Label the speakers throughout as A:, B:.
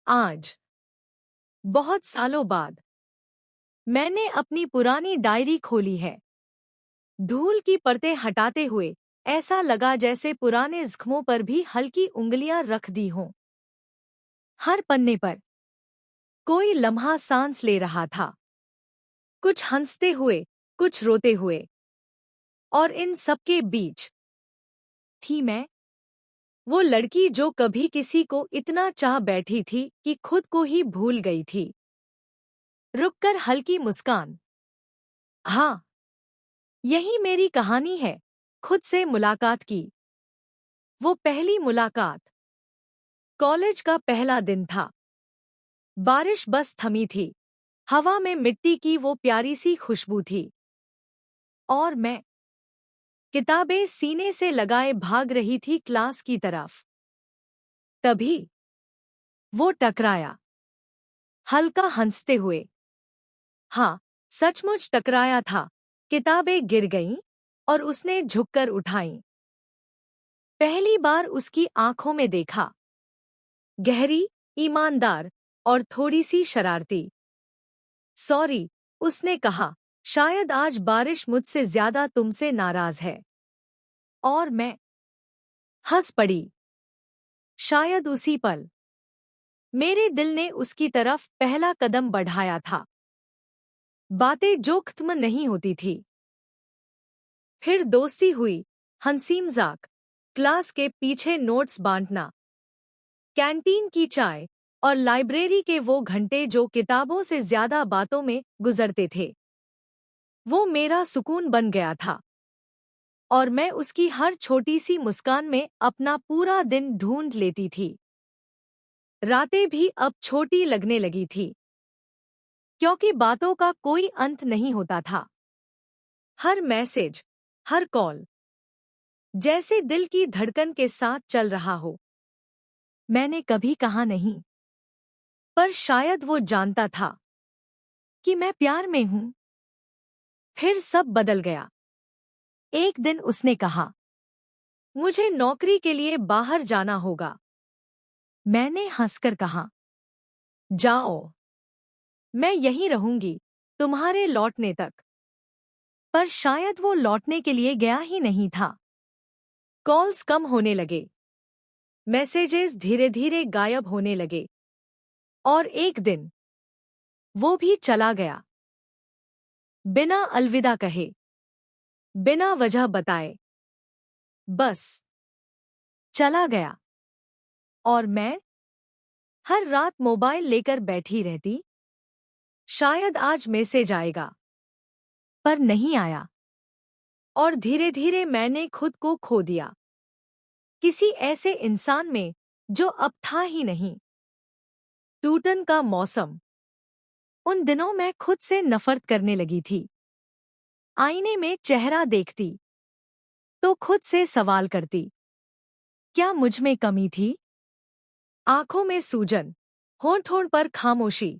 A: आज बहुत सालों बाद मैंने अपनी पुरानी डायरी खोली है। धूल की परतें हटाते हुए ऐसा लगा जैसे पुराने जख्मों पर भी हल्की उंगलियां रख दी हों। हर पन्ने पर कोई लम्हा सांस ले रहा था, कुछ हंसते हुए, कुछ रोते हुए, और इन सबके बीच थी मैं, वो लड़की जो कभी किसी को इतना चाह बैठी थी कि खुद को ही भूल गई थी। रुककर हल्की मुस्कान। हाँ, यही मेरी कहानी है, खुद से मुलाकात की। वो पहली मुलाकात कॉलेज का पहला दिन था। बारिश बस थमी थी, हवा में मिट्टी की वो प्यारी सी खुशबू थी, और मैं किताबें सीने से लगाए भाग रही थी क्लास की तरफ। तभी वो टकराया, हल्का हंसते हुए। हाँ, सचमुच टकराया था। किताबें गिर गईं और उसने झुककर उठाईं। पहली बार उसकी आंखों में देखा, गहरी, ईमानदार और थोड़ी सी शरारती। सॉरी, उसने कहा, शायद आज बारिश मुझसे ज्यादा तुमसे नाराज है। और मैं हंस पड़ी। शायद उसी पल मेरे दिल ने उसकी तरफ पहला कदम बढ़ाया था। बातें जो खत्म नहीं होती थी। फिर दोस्ती हुई, हंसी मजाक, क्लास के पीछे नोट्स बांटना, कैंटीन की चाय और लाइब्रेरी के वो घंटे जो किताबों से ज्यादा बातों में गुजरते थे। वो मेरा सुकून बन गया था, और मैं उसकी हर छोटी सी मुस्कान में अपना पूरा दिन ढूंढ लेती थी। रातें भी अब छोटी लगने लगी थी, क्योंकि बातों का कोई अंत नहीं होता था। हर मैसेज, हर कॉल, जैसे दिल की धड़कन के साथ चल रहा हो। मैंने कभी कहा नहीं, पर शायद वो जानता था कि मैं प्यार में हूं। फिर सब बदल गया। एक दिन उसने कहा, मुझे नौकरी के लिए बाहर जाना होगा। मैंने हंसकर कहा, जाओ, मैं यहीं रहूंगी तुम्हारे लौटने तक। पर शायद वो लौटने के लिए गया ही नहीं था। कॉल्स कम होने लगे, मैसेजेस धीरे धीरे गायब होने लगे, और एक दिन वो भी चला गया, बिना अलविदा कहे, बिना वजह बताए। बस चला गया। और मैं हर रात मोबाइल लेकर बैठी रहती, शायद आज मैसेज आएगा। पर नहीं आया, और धीरे धीरे मैंने खुद को खो दिया किसी ऐसे इंसान में जो अब था ही नहीं। टूटन का मौसम। उन दिनों मैं खुद से नफरत करने लगी थी। आईने में चेहरा देखती तो खुद से सवाल करती, क्या मुझ में कमी थी? आंखों में सूजन, होंठ-होंठ पर खामोशी,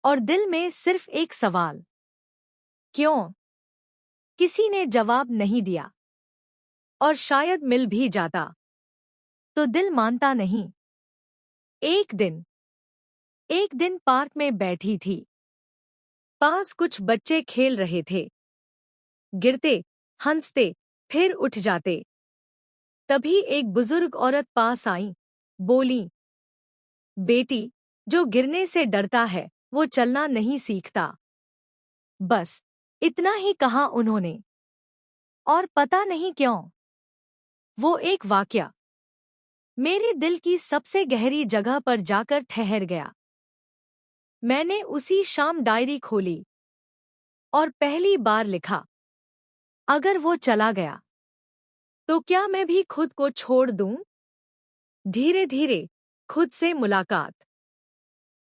A: और दिल में सिर्फ एक सवाल, क्यों? किसी ने जवाब नहीं दिया, और शायद मिल भी जाता तो दिल मानता नहीं। एक दिन पार्क में बैठी थी। पास कुछ बच्चे खेल रहे थे, गिरते, हंसते, फिर उठ जाते। तभी एक बुजुर्ग औरत पास आई, बोली, बेटी, जो गिरने से डरता है वो चलना नहीं सीखता। बस इतना ही कहा उन्होंने, और पता नहीं क्यों वो एक वाकया मेरे दिल की सबसे गहरी जगह पर जाकर ठहर गया। मैंने उसी शाम डायरी खोली और पहली बार लिखा, अगर वो चला गया तो क्या मैं भी खुद को छोड़ दूं? धीरे धीरे खुद से मुलाकात।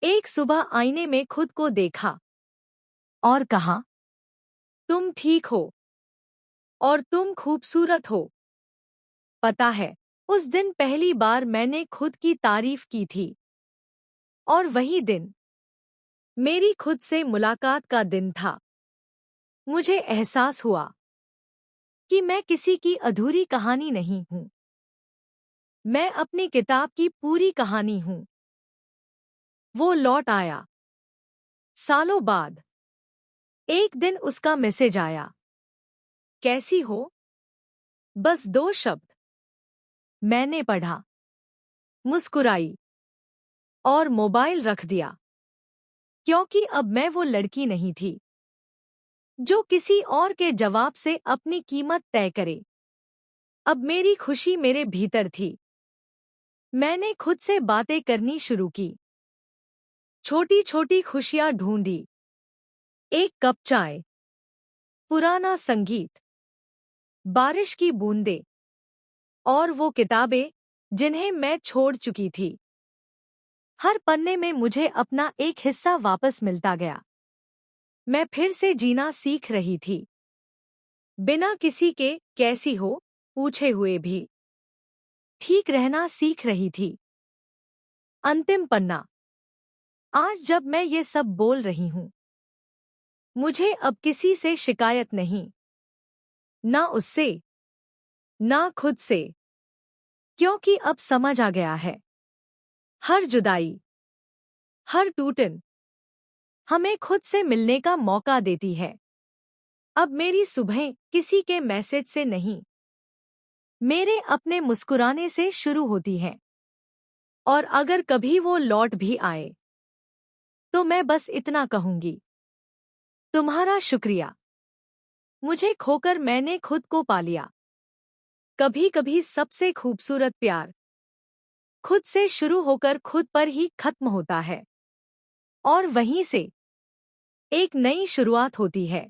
A: एक सुबह आईने में खुद को देखा और कहा, तुम ठीक हो, और तुम खूबसूरत हो। पता है, उस दिन पहली बार मैंने खुद की तारीफ की थी। और वही दिन मेरी खुद से मुलाकात का दिन था। मुझे एहसास हुआ कि मैं किसी की अधूरी कहानी नहीं हूं। मैं अपनी किताब की पूरी कहानी हूं। वो लौट आया। सालों बाद एक दिन उसका मैसेज आया। कैसी हो? बस 2 शब्द। मैंने पढ़ा, मुस्कुराई और मोबाइल रख दिया, क्योंकि अब मैं वो लड़की नहीं थी जो किसी और के जवाब से अपनी कीमत तय करे। अब मेरी खुशी मेरे भीतर थी। मैंने खुद से बातें करनी शुरू की, छोटी छोटी खुशियां ढूंढी। एक कप चाय, पुराना संगीत, बारिश की बूंदें और वो किताबें जिन्हें मैं छोड़ चुकी थी। हर पन्ने में मुझे अपना एक हिस्सा वापस मिलता गया। मैं फिर से जीना सीख रही थी, बिना किसी के कैसी हो पूछे हुए भी। ठीक रहना सीख रही थी। अंतिम पन्ना। आज जब मैं ये सब बोल रही हूं, मुझे अब किसी से शिकायत नहीं, ना उससे, ना खुद से, क्योंकि अब समझ आ गया है, हर जुदाई, हर टूटन हमें खुद से मिलने का मौका देती है। अब मेरी सुबह किसी के मैसेज से नहीं, मेरे अपने मुस्कुराने से शुरू होती है। और अगर कभी वो लौट भी आए, तो मैं बस इतना कहूंगी, तुम्हारा शुक्रिया। मुझे खोकर मैंने खुद को पा लिया। कभी कभी सबसे खूबसूरत प्यार खुद से शुरू होकर खुद पर ही खत्म होता है, और वहीं से एक नई शुरुआत होती है।